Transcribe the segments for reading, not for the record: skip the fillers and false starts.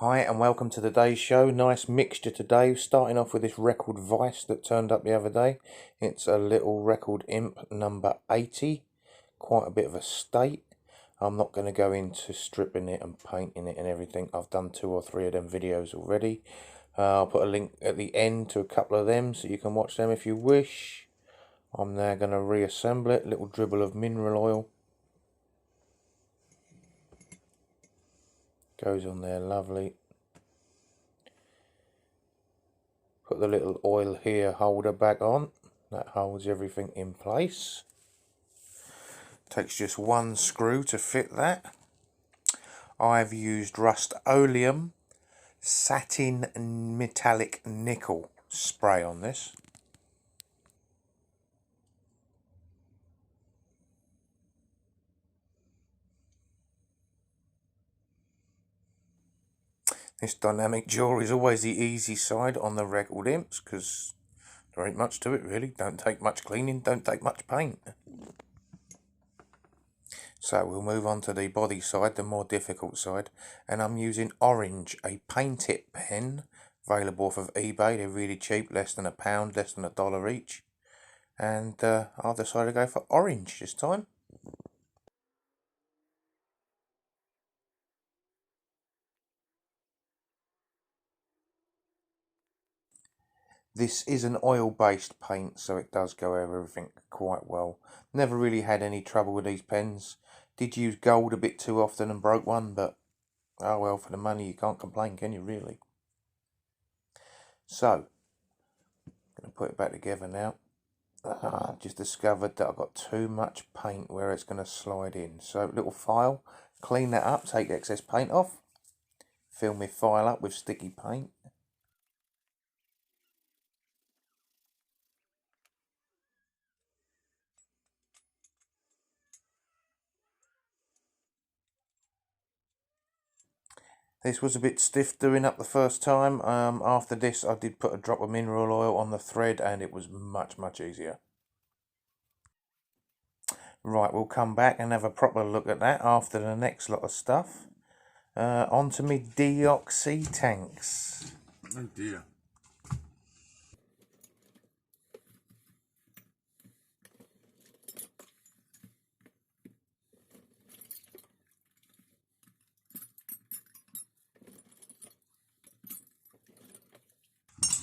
Hi and welcome to today's show. Nice mixture today, starting off with this record Vice that turned up the other day. It's a little record Imp number 80, quite a bit of a state. I'm not going to go into stripping it and painting it and everything. I've done 2 or 3 of them videos already. I'll put a link at the end to a couple of them so you can watch them if you wish. I'm now going to reassemble it, little dribble of mineral oil. Goes on there, lovely. Put the little oil here holder back on. That holds everything in place. Takes just 1 screw to fit that. I've used Rust-Oleum satin metallic nickel spray on this. This dynamic jaw is always the easy side on the record imps because there ain't much to it really. Don't take much cleaning, don't take much paint. So we'll move on to the body side, the more difficult side, and I'm using Orange, a paint it pen, available off of eBay. They're really cheap, less than £1, less than $1 each, and I've decided to go for Orange this time. This is an oil-based paint, so it does go over everything quite well. Never really had any trouble with these pens. Did use gold a bit too often and broke one, but oh well, for the money you can't complain, can you really? So, I'm going to put it back together now. I've just discovered that I've got too much paint where it's going to slide in. So, little file, clean that up, take the excess paint off, fill my file up with sticky paint. This was a bit stiff doing up the first time. After this I did put a drop of mineral oil on the thread and it was much easier. Right, we'll come back and have a proper look at that after the next lot of stuff. On to me deoxy tanks. Oh dear.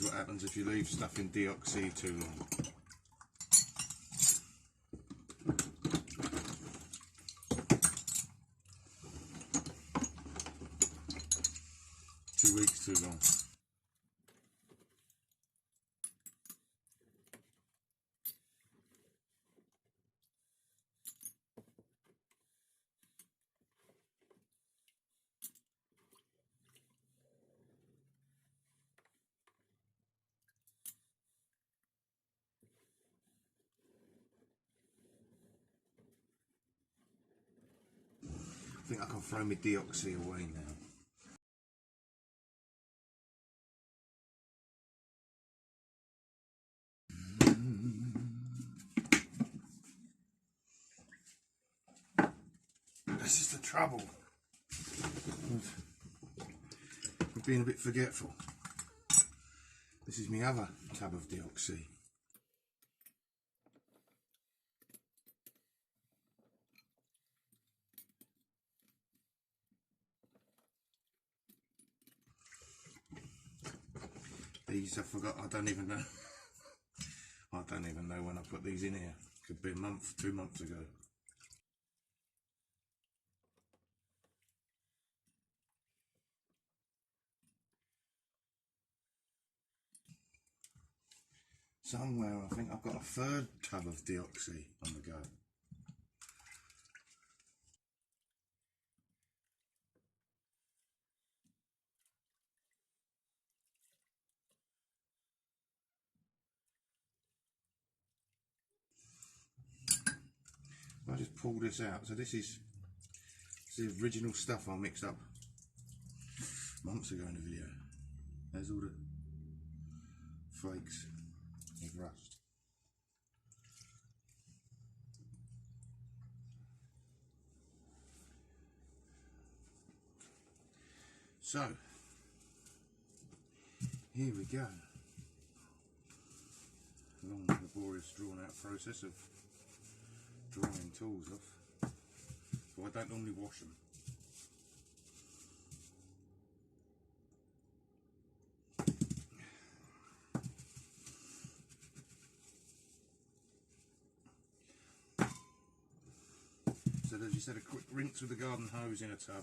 What happens if you leave stuff in deoxy too long? 2 weeks too long. I think I can throw my deoxy away now. This is the trouble with being a bit forgetful. This is my other tub of deoxy. These I forgot, I don't even know. I don't even know when I put these in here. Could be a month, 2 months ago. Somewhere I think I've got a 3rd tub of deoxy on the go. I'll just pull this out. So this is the original stuff I mixed up months ago in the video. There's all the flakes of rust. So Here we go. Long laborious drawn out process of drying tools off. So I don't normally wash them. So they just had a quick rinse with the garden hose in a tub.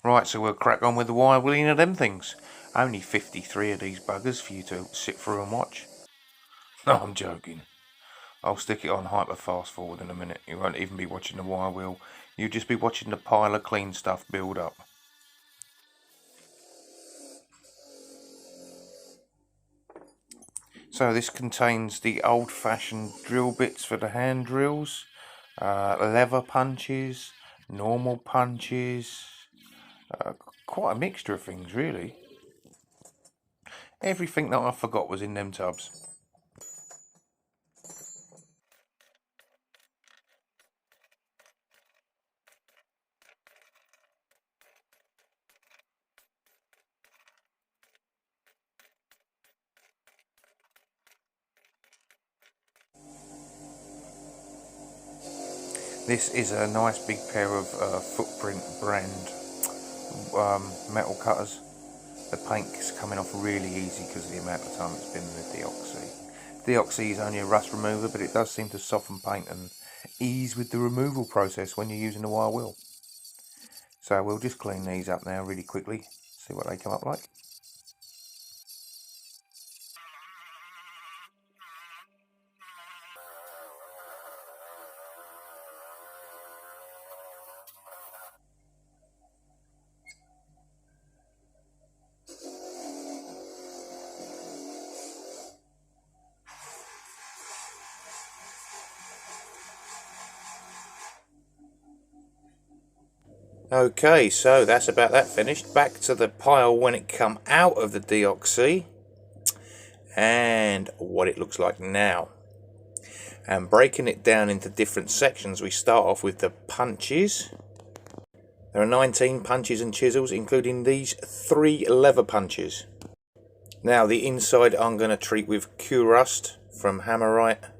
Right, so we'll crack on with the wire wheeling of them things. Only 53 of these buggers for you to sit through and watch. No, I'm joking. I'll stick it on hyper fast forward in a minute. You won't even be watching the wire wheel. You'll just be watching the pile of clean stuff build up. So this contains the old-fashioned drill bits for the hand drills, lever punches, normal punches, quite a mixture of things really. Everything that I forgot was in them tubs. This is a nice big pair of Footprint brand metal cutters. The paint's coming off really easy because of the amount of time it's been in the deoxy. Deoxy is only a rust remover, but it does seem to soften paint and ease with the removal process when you're using the wire wheel. So we'll just clean these up now really quickly, see what they come up like. Okay, so that's about that finished. Back to the pile when it come out of the deoxy and what it looks like now. And breaking it down into different sections, we start off with the punches. There are 19 punches and chisels, including these 3 lever punches. Now the inside I'm going to treat with Q-Rust from Hammerite.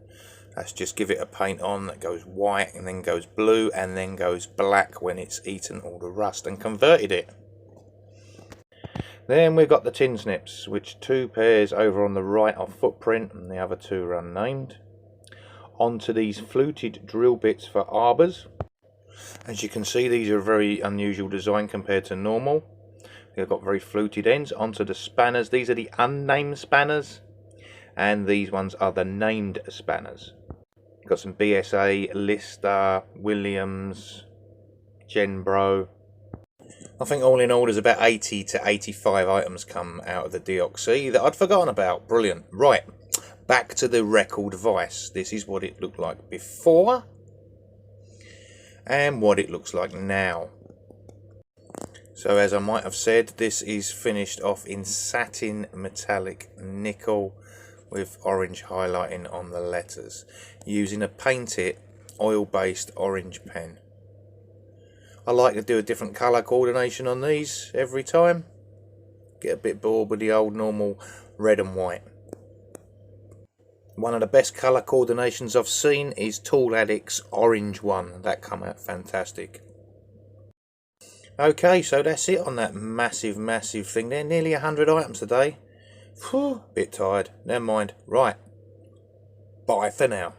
Let's just give it a paint on that goes white and then goes blue and then goes black when it's eaten all the rust and converted it. Then we've got the tin snips, which 2 pairs over on the right are Footprint and the other 2 are unnamed. Onto these fluted drill bits for arbors. As you can see, these are a very unusual design compared to normal. They've got very fluted ends. Onto the spanners, these are the unnamed spanners and these ones are the named spanners. Got some BSA, Lister, Williams, Genbro. I think all in all there's about 80 to 85 items come out of the deoxy that I'd forgotten about. Brilliant. Right, back to the record vise. This is what it looked like before and what it looks like now. So as I might have said, this is finished off in satin metallic nickel with orange highlighting on the letters, using a Paint It oil-based orange pen. I like to do a different colour coordination on these every time. Get a bit bored with the old normal red and white. One of the best colour coordinations I've seen is Tool Addict's orange one. That come out fantastic. Okay, so that's it on that massive thing there. Nearly 100 items today. Whew, bit tired. Never mind. Right. Bye for now.